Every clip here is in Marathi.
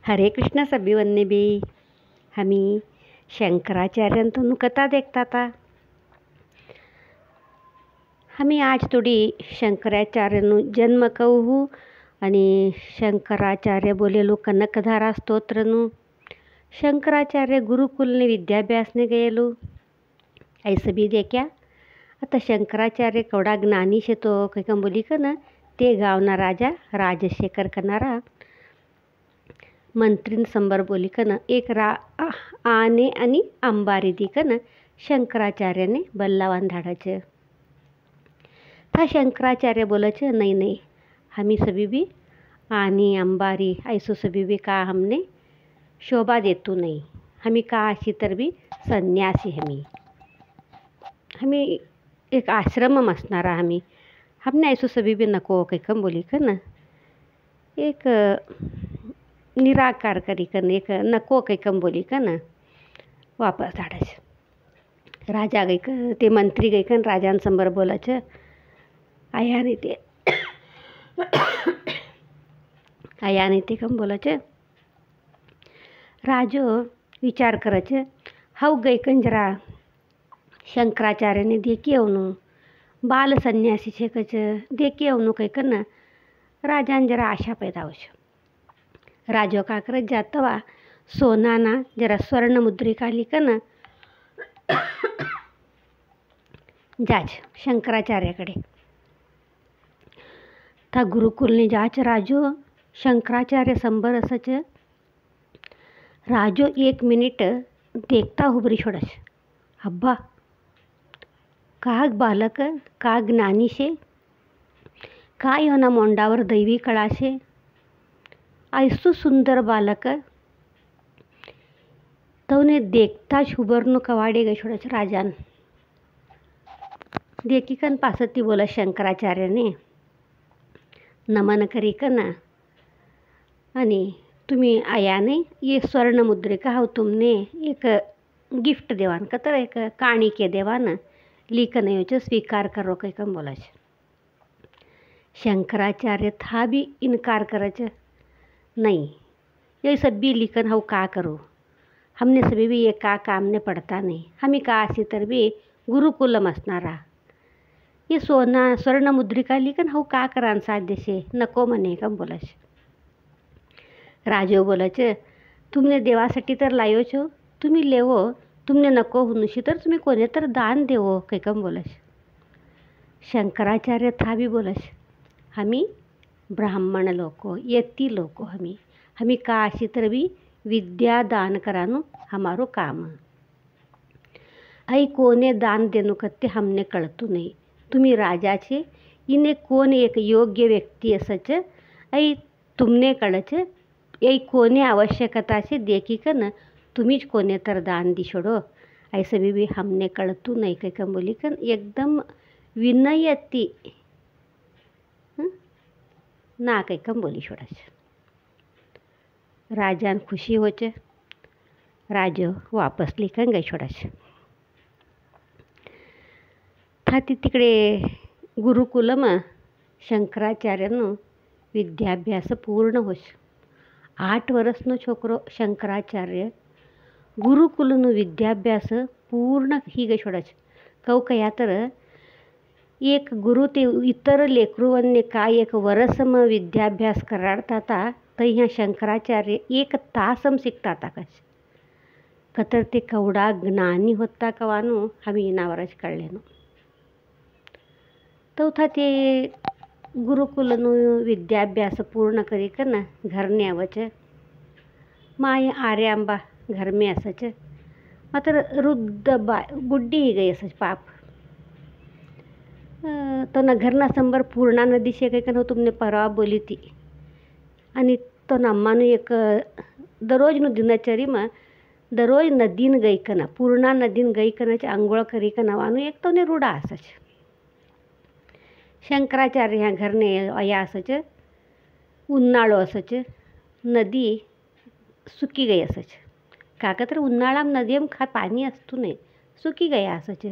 हरे कृष्ण सभी वन्य बी हमी शंकराचार्यांतून कथा देखता हमी आज थोडी शंकराचार्यनु जन्म कहू आणि शंकराचार्य बोलेलो कनकधारा स्तोत्रनु शंकराचार्य गुरुकुलने विद्याभ्यासने गयेलो ऐसं बी देख्या. आता शंकराचार्य कवडा ज्ञानी शे तो काही बोली का ना ते गावना राजा राजशेखर करणारा मंत्रीन संबर बोली का ना एक आने आणि अंबारी दी का ना शंकराचार्याने बल्लावान धाडायचं. था शंकराचार्य बोलायचं नहीं नहीं हमी सभी भी आनी अंबारी ऐसो सभी भी का हमने शोभा देतो नहीं. हमी का अशी तर भी संन्यासी हमी एक आश्रम असणारा हमने ऐसो सभी भी नको काही कम बोली का ना एक निराकार करी कन एक नको काही कम बोली का ना वापस धाडायचं. राजा गई का ते मंत्री गई का राजांसमोर बोलायचं आया नाही ते कम बोलायचं. राजो विचार करायचं हाऊ गई कन जरा शंकराचार्यने देखी अवनू बाल संन्यासी शेकायचं देखी अवनू काही का ना राजान जरा आशा पैदा होश. राजो का करत जात वा सोनाना जरा स्वर्ण मुद्रिका आली का ना जाच शंकराचार्याकडे. था गुरुकुलने जाच राजो शंकराचार्य संबर असच. राजो 1 मिनिट देखता हुबरी छोडस. अब्बा का बालक का ज्ञानी शे का योना मोंडावर दैवी कळा शे ऐसो सुंदर बालक तवने देखताच हुबरनु कवाडे गई छोडाच. राजान देखीकन पासती बोला शंकराचार्याने नमन करी का ना आणि तुम्ही आयाने ये स्वर्ण मुद्रिका हाव तुमने एक गिफ्ट देवान का तर एक काणिके देवान लिखन योच स्वीकार करो काही कम बोलायचं. शंकराचार्य था भी इनकार करायचं नहीं ये सब भी लिखन हाउ का करो हमने सभी भी ये का काम ने पडता नहीं. हमी का असी तर भी गुरुकुलम असणारा ये सोना स्वर्ण मुद्रिका लिखन हाउ का करान साध्य शे नको म्हणे कम बोलायचं. राजो बोलायचं तुमने देवासाठी तर लायो छो तुम्ही लेवो तुमने नको हुनुशी तर तुम्ही कोणे तर दान देवो काही कम बोलायचं. शंकराचार्य था भी बोलायचं हमी ब्राह्मण लोको यती लोको हमी का अशी तर भी विद्या दान करानु हमारो काम. आई कोने दान देनु कत्ते हमने कळतू नाही. तुम्ही राजाचे इने कोण एक योग्य व्यक्ती असच आई तुमने कळच आई कोने आवश्यकता से देखी का न तुम्हीच कोने तर दान दिशोडो ऐसे भी हमने कळतू नाही काही कम बोली कन एकदम विनयती ना काही कम बोली छोडायचं. राजान खुशी होचे. राजो वापस लिखन गई छोडायचं. था तिकडे गुरुकुलम शंकराचार्यनो विद्याभ्यास पूर्ण होश. 8 वर्षनो छोकरो शंकराचार्य गुरुकुलनु विद्याभ्यास पूर्ण ही गई छोडायचं. कौ कया तर एक गुरु ते इतर लेकरूवन्ने का 1 वर्षम विद्याभ्यास कराडता था तर ह्या शंकराचार्य 1 तासम शिकता था कतर ते कवडा ज्ञानी होता कवानो हमी इनावरच कळलेनो. तो था ते गुरुकुलनु विद्याभ्यास पूर्ण करी का ना घरने आवच. माय आर्यांबा घर में असच मात्र रुद्ध बुड्डी ही गई असच पाप. तो ना घरना संबर पूर्णा नदी शे काही का तुमने परवा बोली ती आणि तो ना अम्मानु एक दररोजनु दिनचरीमा दररोज नदीन गई कना पूर्णा नदीन गई कनाचे आंघोळ करी कना वानू एक तो ने रूढा असच. शंकराचार्य ह्या घरने अया असच उन्हाळो असच नदी सुकी गई असच. काका तर उन्हाळाम नदीम पाणी असतो नाही सुकी गया असच.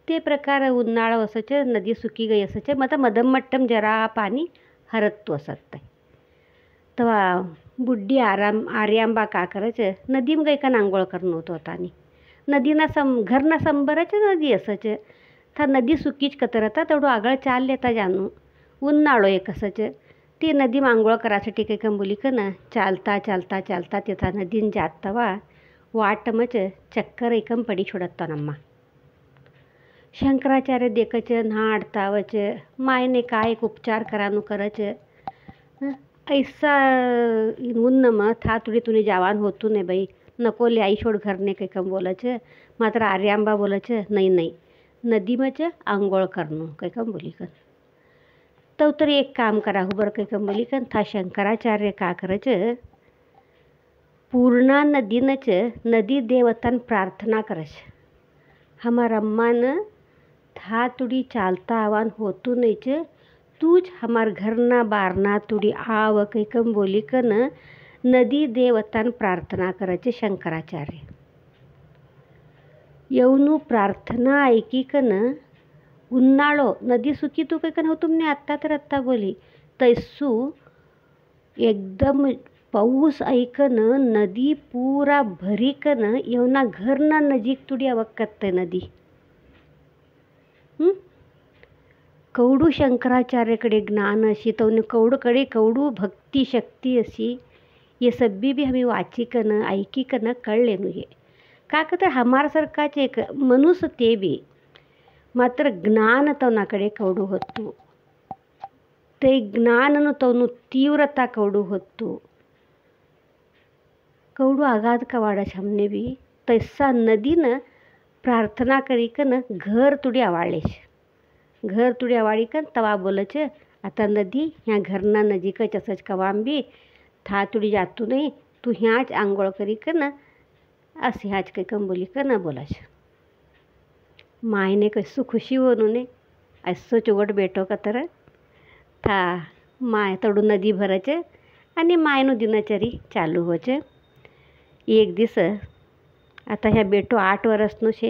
ते प्रकार उन्हाळो असच नदी सुकी गई असच मग मदम मट्टम जरा पाणी हरत्तो असत. तेव्हा बुड्डी आर्यांबा का करायचं नदीम गैकन आंघोळ करणं होत होतानी नदीना घरना संबरच नदी असच था नदी सुकीच कतरता तेवढं आगळ चाल लेता जानू उन्हाळो एक असच ती नदी आंघोळ करायसाठी काही कंबुली का ना चालता चालता चालता तिथा नदीन जात तवा वाट मच चक्कर एकम पडी छोड़ता नम्मा शंकराचार्य देखच नहाड़तावच मायने काय एक उपचार करानु करच ऐसा उन्नमा था तुड़ी तूने जवान होतू ने भाई नको ले आई छोड़ घर ने कम बोलच मात्र आर्यांबा बोलच नहीं नहीं नदी में आंघोळ करनो कम बोली कर तो तरी एक काम करा हुबर कम बोली कर था शंकराचार्य का करच पूर्णा नदीनच नदी देवतन प्रार्थना करच हमार अम्मा न था तुड़ी चालता आवान होतू नहीं च तूच हमार घरना बारना तुड़ी आव कम बोली कर न नदी देवतन प्रार्थना करच शंकराचार्य यवनु प्रार्थना ऐकी कन उन्नाळो नदी सुकी तू कन हो तुमने आत्ता तर आत्ता बोली तैसू एकदम पाऊस ऐकन नदी पूरा भरीकन येवना घरना नजीक तुड़ी अवकत्ते नदी कवडू शंकराचार्यकडे ज्ञान अशी तवने कवडकडे कवडू भक्ती शक्ती अशी ये सब्बी भी हमें वाची कन ऐकी कन कळलेनु हे का तर हमार सरकाच एक मनुष्य ते बी मात्र ज्ञान तवनाकडे कवडू होतो ते ज्ञाननु तवनु तीव्रता कवडू होतो कवडू आगाध कवाडच हमने भी तैसा नदीनं प्रार्थना करी कन घर तुड़ी आवाळेश घर तुड़ी आवाड़ी कन तवा बोलच आता नदी ह्या घरना नजीकच असच कवाम बी था तुड़ी जातू नहीं तू ह्याच आंघोळ करी कन असे ह्याच काही कम बोली कन बोलच मायने कसू खुशी होनू ने असो चुगट बेटो का तर था माय तडू नदी भरच आणि मायनो दिनचरी चालू होच एक दिस आता ह्या बेटो 8 वर्षनो छे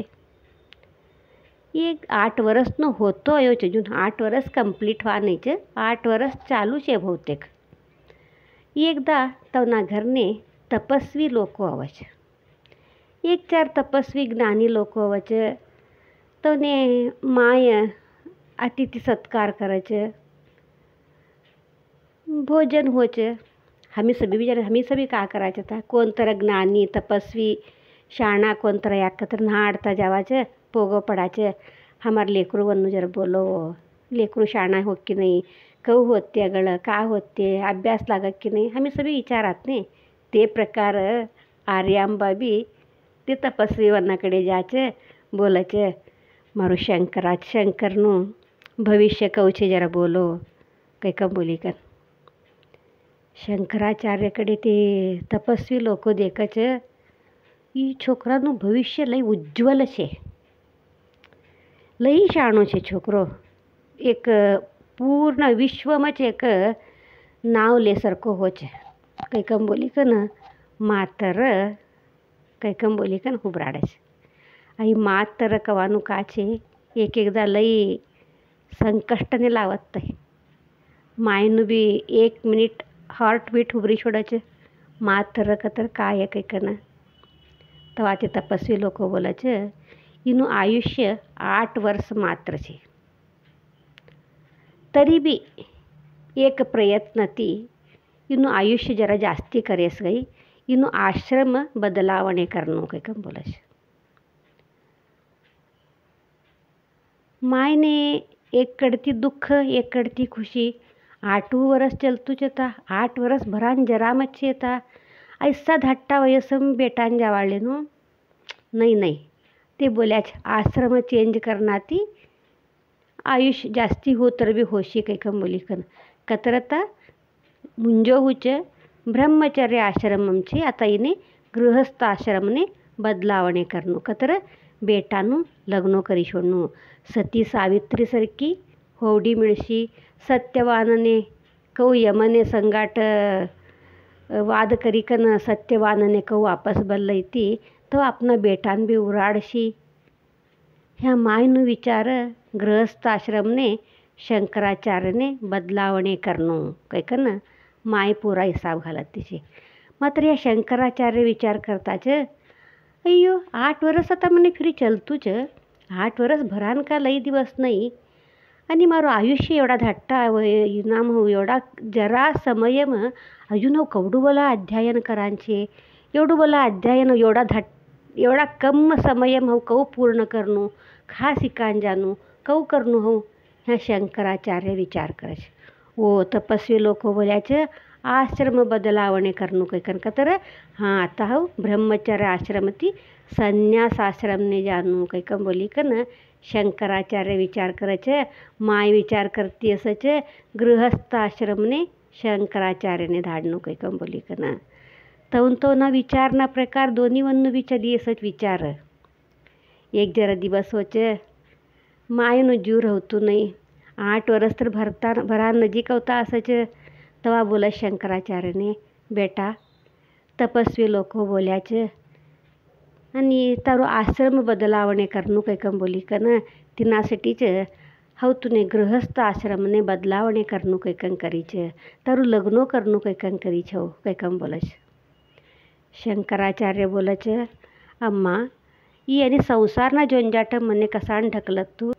एक 8 वर्षनो होतो अयो छे जून 8 वर्ष कंप्लीट हुआ नहीं छे 8 वर्ष चालू छे बहुतेक एकदा तवना घरने तपस्वी लोको आवच 1-4 तपस्वी ज्ञानी लोको आवच तवने माय अतिथि सत्कार करच भोजन होच हमी सभी का करायचं था कोण तर ज्ञानी तपस्वी शाणा कोण तर याकतर नहाड़ता जावाच पोगो पडाच हमार लेकरू वन्नु जर बोलो लेकरू शाणा हो कि नहीं कऊ होते अगळ का होते अभ्यास लागत की नहीं हमी सभी विचारात ने ते प्रकार आर्यांबा बी ते तपस्वी वन्नाकडे जाच बोलच मारू शंकरनु भविष्य कौचे जरा बोलो कम बोली कर शंकराचार्यकडे ते तपस्वी लोक देखच ई छोकराનું भविष्य लई उज्ज्वल छे लई शाणो छे छोकरो एक पूर्ण विश्वમાં एक नाव ले सरको होचे कम बोली कन मातर कम बोली कन हुबराडच आई मातर कवानु का छे एकदा लई संकष्टने लावत मायनु बी 1 मिनिट हार्ट बीट हुबरी छोड़च मातर कतर काय कन तवा ते तपस्वी लोक बोलच इनु आयुष्य 8 वर्ष मात्र छे तरी भी एक प्रयत्न ती इनु आयुष्य जरा जास्ती करेस गई इनु आश्रम बदलावणे करनो कम बोलच मायने एक कड़ती दुख एक कड़ती खुशी 8 वर्ष चलतू चता 8 वर्ष भरान जरा मच्छी था ऐसा धट्टा वयसम बेटान जावाले नो नहीं ते बोल्याच आश्रम चेंज करना ती आयुष जास्ती हो तर भी होशी कम बोली कन कतरता मुंजो हुच ब्रह्मचर्य आश्रममची आता इने गृहस्थ आश्रमने बदलावणे करनो कतर बेटानु लग्नो करी शोडनु सती सावित्री सरकी होवडी मिळशी सत्यवानने कऊ यमने संगाट वाद करीकन सत्यवानने कऊ वापस बल्लैती तो अपना बेटान भी उराडशी ह्या मायनु विचार गृहस्थ आश्रमने शंकराचार्यने बदलावणे करनो कैकन माय पूरा हिसाब घालत तिचे. मात्र या शंकराचार्य विचार करताच, अय्यो 8 वर्ष आता મને ફરી ચાલતું જ 8 વર્ષ ભરાન का લઈ દિવસ નહીં અને મારું આયુષ્ય એવડા ધાટ્ટા ઇનામ એવડા જરા સમયમાં હજુ હું કવડું બોલા અધ્યયન કરાંचे एवढं बोला अध्ययन एवढा कम समयમાં હું કહું પૂર્ણ કરનું ખાસ શિકાન જાનું કહું કરનું હું. ह्या शंकराचार्य विचार કરે છે. ઓ તપસ્વી લોકો બોલ્યા છે આશ્રમ બદલાવણે કરનું કંઈ કન तर हां आता હું ब्रह्मचर्य आश्रमથી સંન્યાસ આશ્રમને જાનું કંઈ કમ બોલી કન शंकराचार्य विचार કરે છે. माय विचार करती असं છે गृहस्थ आश्रमने शंकराचार्यने धाडणं કંઈ કમ बोली कन तवून तो ना विचारना प्रकार दोन्ही वन्नु विचारी असंच विचार. एक जरा दिवस होचे मायનું जीव रहતું નહીં 8 વર્ષ तर भरा नजीक होता असंच. तेव्हा बोला शंकराचार्यने बेटा तपस्वी लोक बोल्याच आणि तारू आश्रम बदलावणे करणं काही कम बोली कन तिनासाठीच हव तुने गृहस्थ आश्रमने बदलावणे करणं काही कन करीच तारू लग्नो करणं काही कन करीच हो काही कम बोलच. शंकराचार्य बोलच अम्मा ई आणि संसाરના झંઝાટ મને કસાણ ઢકલત તું